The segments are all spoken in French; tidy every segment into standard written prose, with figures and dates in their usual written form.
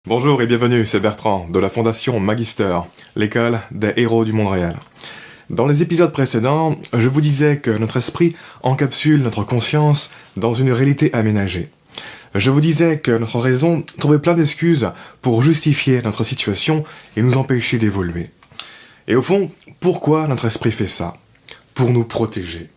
Bonjour et bienvenue, c'est Bertrand de la Fondation Magister, l'école des héros du monde réel. Dans les épisodes précédents, je vous disais que notre esprit encapsule notre conscience dans une réalité aménagée. Je vous disais que notre raison trouvait plein d'excuses pour justifier notre situation et nous empêcher d'évoluer. Et au fond, pourquoi notre esprit fait ça ? Pour nous protéger.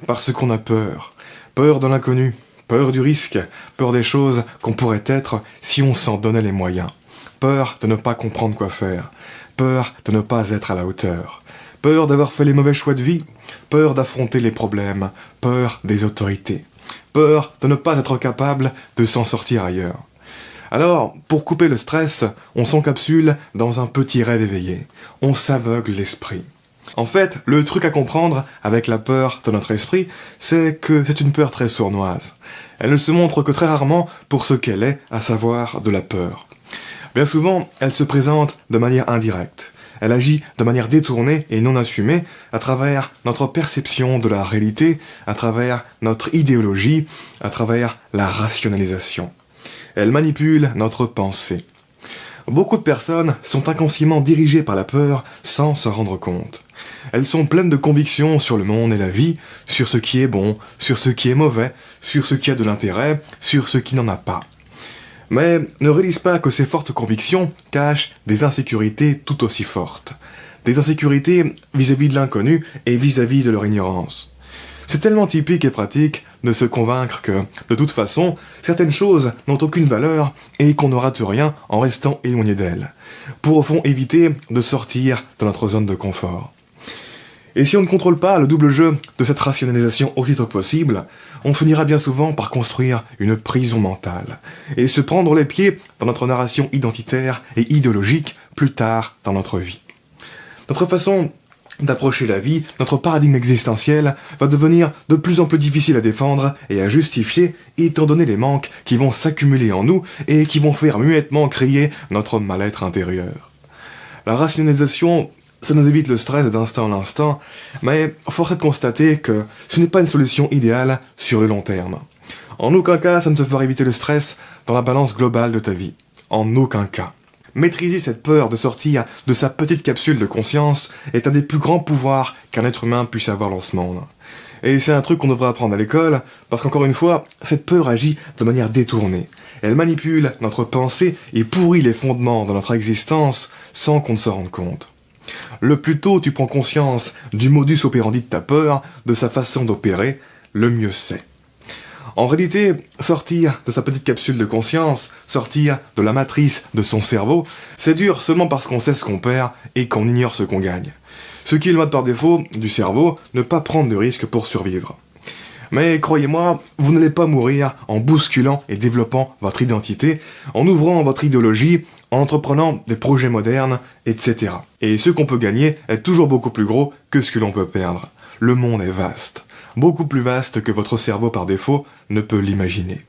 Parce qu'on a peur. Peur de l'inconnu. Peur du risque, peur des choses qu'on pourrait être si on s'en donnait les moyens. Peur de ne pas comprendre quoi faire. Peur de ne pas être à la hauteur. Peur d'avoir fait les mauvais choix de vie. Peur d'affronter les problèmes. Peur des autorités. Peur de ne pas être capable de s'en sortir ailleurs. Alors, pour couper le stress, on s'encapsule dans un petit rêve éveillé. On s'aveugle l'esprit. En fait, le truc à comprendre avec la peur de notre esprit, c'est que c'est une peur très sournoise. Elle ne se montre que très rarement pour ce qu'elle est, à savoir de la peur. Bien souvent, elle se présente de manière indirecte. Elle agit de manière détournée et non assumée à travers notre perception de la réalité, à travers notre idéologie, à travers la rationalisation. Elle manipule notre pensée. Beaucoup de personnes sont inconsciemment dirigées par la peur sans s'en rendre compte. Elles sont pleines de convictions sur le monde et la vie, sur ce qui est bon, sur ce qui est mauvais, sur ce qui a de l'intérêt, sur ce qui n'en a pas. Mais ne réalisent pas que ces fortes convictions cachent des insécurités tout aussi fortes. Des insécurités vis-à-vis de l'inconnu et vis-à-vis de leur ignorance. C'est tellement typique et pratique de se convaincre que, de toute façon, certaines choses n'ont aucune valeur et qu'on ne rate rien en restant éloigné d'elles, pour au fond éviter de sortir de notre zone de confort. Et si on ne contrôle pas le double jeu de cette rationalisation aussitôt que possible, on finira bien souvent par construire une prison mentale, et se prendre les pieds dans notre narration identitaire et idéologique plus tard dans notre vie. Notre façon d'approcher la vie, notre paradigme existentiel va devenir de plus en plus difficile à défendre et à justifier, étant donné les manques qui vont s'accumuler en nous et qui vont faire muettement crier notre mal-être intérieur. La rationalisation, ça nous évite le stress d'instant en instant, mais force est de constater que ce n'est pas une solution idéale sur le long terme. En aucun cas, ça ne te fera éviter le stress dans la balance globale de ta vie. En aucun cas. Maîtriser cette peur de sortir de sa petite capsule de conscience est un des plus grands pouvoirs qu'un être humain puisse avoir dans ce monde. Et c'est un truc qu'on devrait apprendre à l'école, parce qu'encore une fois, cette peur agit de manière détournée. Elle manipule notre pensée et pourrit les fondements de notre existence sans qu'on ne se rende compte. Le plus tôt tu prends conscience du modus operandi de ta peur, de sa façon d'opérer, le mieux c'est. En réalité, sortir de sa petite capsule de conscience, sortir de la matrice de son cerveau, c'est dur seulement parce qu'on sait ce qu'on perd et qu'on ignore ce qu'on gagne. Ce qui est le mode par défaut du cerveau, ne pas prendre de risques pour survivre. Mais croyez-moi, vous n'allez pas mourir en bousculant et développant votre identité, en ouvrant votre idéologie, en entreprenant des projets modernes, etc. Et ce qu'on peut gagner est toujours beaucoup plus gros que ce que l'on peut perdre. Le monde est vaste. Beaucoup plus vaste que votre cerveau par défaut ne peut l'imaginer.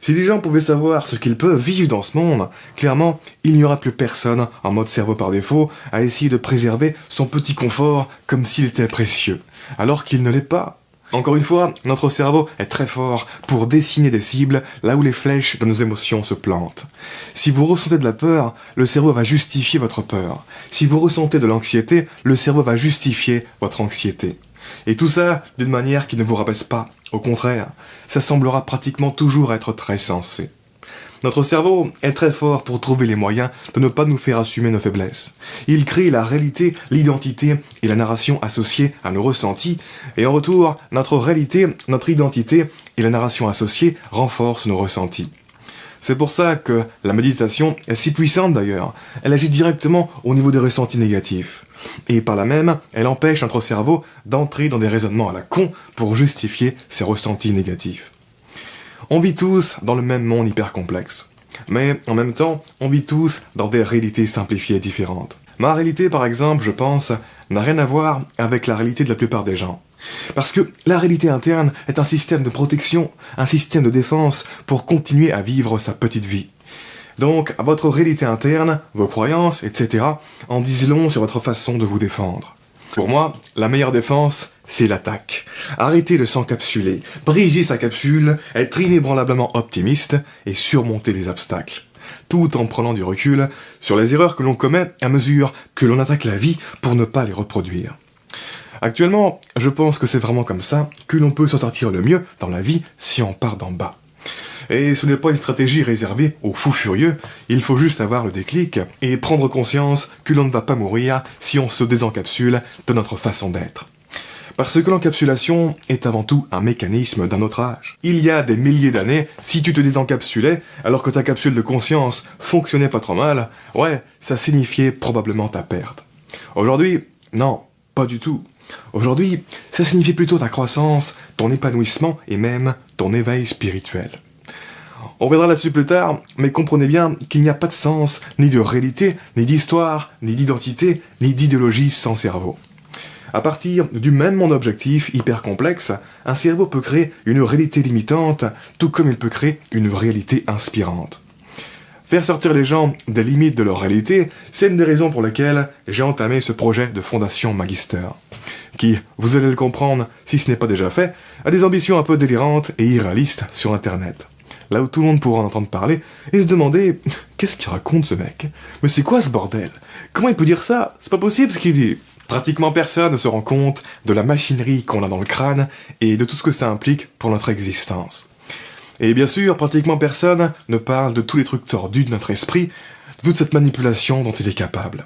Si les gens pouvaient savoir ce qu'ils peuvent vivre dans ce monde, clairement, il n'y aura plus personne en mode cerveau par défaut à essayer de préserver son petit confort comme s'il était précieux, alors qu'il ne l'est pas. Encore une fois, notre cerveau est très fort pour dessiner des cibles là où les flèches de nos émotions se plantent. Si vous ressentez de la peur, le cerveau va justifier votre peur. Si vous ressentez de l'anxiété, le cerveau va justifier votre anxiété. Et tout ça d'une manière qui ne vous rabaisse pas. Au contraire, ça semblera pratiquement toujours être très sensé. Notre cerveau est très fort pour trouver les moyens de ne pas nous faire assumer nos faiblesses. Il crée la réalité, l'identité et la narration associées à nos ressentis, et en retour, notre réalité, notre identité et la narration associée renforcent nos ressentis. C'est pour ça que la méditation est si puissante d'ailleurs. Elle agit directement au niveau des ressentis négatifs. Et par là même, elle empêche notre cerveau d'entrer dans des raisonnements à la con pour justifier ses ressentis négatifs. On vit tous dans le même monde hyper complexe. Mais en même temps, on vit tous dans des réalités simplifiées et différentes. Ma réalité, par exemple, je pense, n'a rien à voir avec la réalité de la plupart des gens. Parce que la réalité interne est un système de protection, un système de défense pour continuer à vivre sa petite vie. Donc, à votre réalité interne, vos croyances, etc., en disent long sur votre façon de vous défendre. Pour moi, la meilleure défense, c'est l'attaque. Arrêtez de s'encapsuler, briser sa capsule, être inébranlablement optimiste et surmonter les obstacles. tout en prenant du recul sur les erreurs que l'on commet à mesure que l'on attaque la vie pour ne pas les reproduire. Actuellement, je pense que c'est vraiment comme ça que l'on peut s'en sortir le mieux dans la vie si on part d'en bas. Et ce n'est pas une stratégie réservée aux fous furieux, il faut juste avoir le déclic et prendre conscience que l'on ne va pas mourir si on se désencapsule de notre façon d'être. Parce que l'encapsulation est avant tout un mécanisme d'un autre âge. Il y a des milliers d'années, si tu te désencapsulais alors que ta capsule de conscience fonctionnait pas trop mal, ouais, ça signifiait probablement ta perte. Aujourd'hui, non, pas du tout. Aujourd'hui, ça signifie plutôt ta croissance, ton épanouissement et même ton éveil spirituel. On reviendra là-dessus plus tard, mais comprenez bien qu'il n'y a pas de sens, ni de réalité, ni d'histoire, ni d'identité, ni d'idéologie sans cerveau. À partir du même monde objectif hyper complexe, un cerveau peut créer une réalité limitante, tout comme il peut créer une réalité inspirante. Faire sortir les gens des limites de leur réalité, c'est une des raisons pour lesquelles j'ai entamé ce projet de Fondation Magister, qui, vous allez le comprendre si ce n'est pas déjà fait, a des ambitions un peu délirantes et irréalistes sur Internet. Là où tout le monde pourra en entendre parler, et se demander « Qu'est-ce qu'il raconte ce mec ? Mais c'est quoi ce bordel ? Comment il peut dire ça ? C'est pas possible ce qu'il dit !» Pratiquement personne ne se rend compte de la machinerie qu'on a dans le crâne et de tout ce que ça implique pour notre existence. Et bien sûr, pratiquement personne ne parle de tous les trucs tordus de notre esprit, de toute cette manipulation dont il est capable.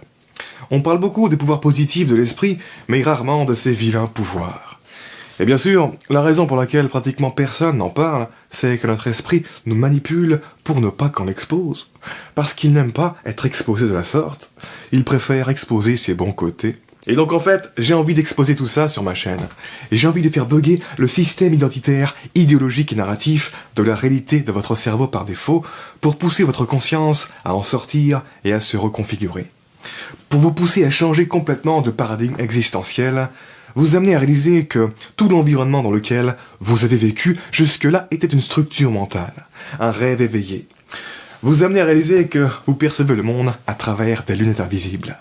On parle beaucoup des pouvoirs positifs de l'esprit, mais rarement de ses vilains pouvoirs. Et bien sûr, la raison pour laquelle pratiquement personne n'en parle, c'est que notre esprit nous manipule pour ne pas qu'on l'expose. Parce qu'il n'aime pas être exposé de la sorte, il préfère exposer ses bons côtés. Et donc en fait, j'ai envie d'exposer tout ça sur ma chaîne. Et j'ai envie de faire bugger le système identitaire, idéologique et narratif de la réalité de votre cerveau par défaut pour pousser votre conscience à en sortir et à se reconfigurer. Pour vous pousser à changer complètement de paradigme existentiel, vous amener à réaliser que tout l'environnement dans lequel vous avez vécu jusque-là était une structure mentale, un rêve éveillé. Vous amener à réaliser que vous percevez le monde à travers des lunettes invisibles.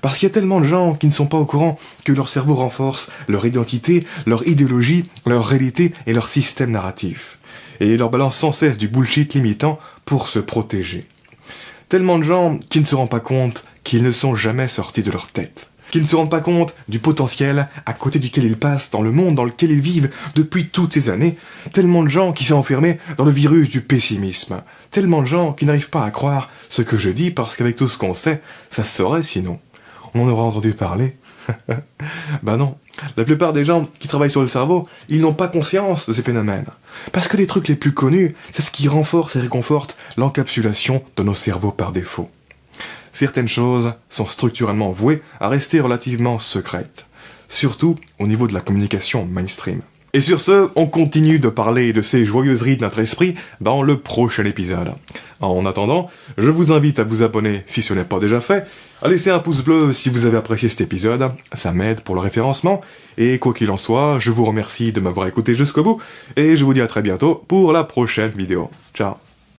Parce qu'il y a tellement de gens qui ne sont pas au courant que leur cerveau renforce leur identité, leur idéologie, leur réalité et leur système narratif. Et leur balance sans cesse du bullshit limitant pour se protéger. Tellement de gens qui ne se rendent pas compte qu'ils ne sont jamais sortis de leur tête. Qui ne se rendent pas compte du potentiel à côté duquel ils passent dans le monde dans lequel ils vivent depuis toutes ces années. Tellement de gens qui sont enfermés dans le virus du pessimisme. Tellement de gens qui n'arrivent pas à croire ce que je dis parce qu'avec tout ce qu'on sait, ça se saurait sinon. On en aura entendu parler. Bah non. La plupart des gens qui travaillent sur le cerveau, ils n'ont pas conscience de ces phénomènes. Parce que les trucs les plus connus, c'est ce qui renforce et réconforte l'encapsulation de nos cerveaux par défaut. Certaines choses sont structurellement vouées à rester relativement secrètes, surtout au niveau de la communication mainstream. Et sur ce, on continue de parler de ces joyeuseries de notre esprit dans le prochain épisode. En attendant, je vous invite à vous abonner si ce n'est pas déjà fait, à laisser un pouce bleu si vous avez apprécié cet épisode, ça m'aide pour le référencement, et quoi qu'il en soit, je vous remercie de m'avoir écouté jusqu'au bout, et je vous dis à très bientôt pour la prochaine vidéo. Ciao.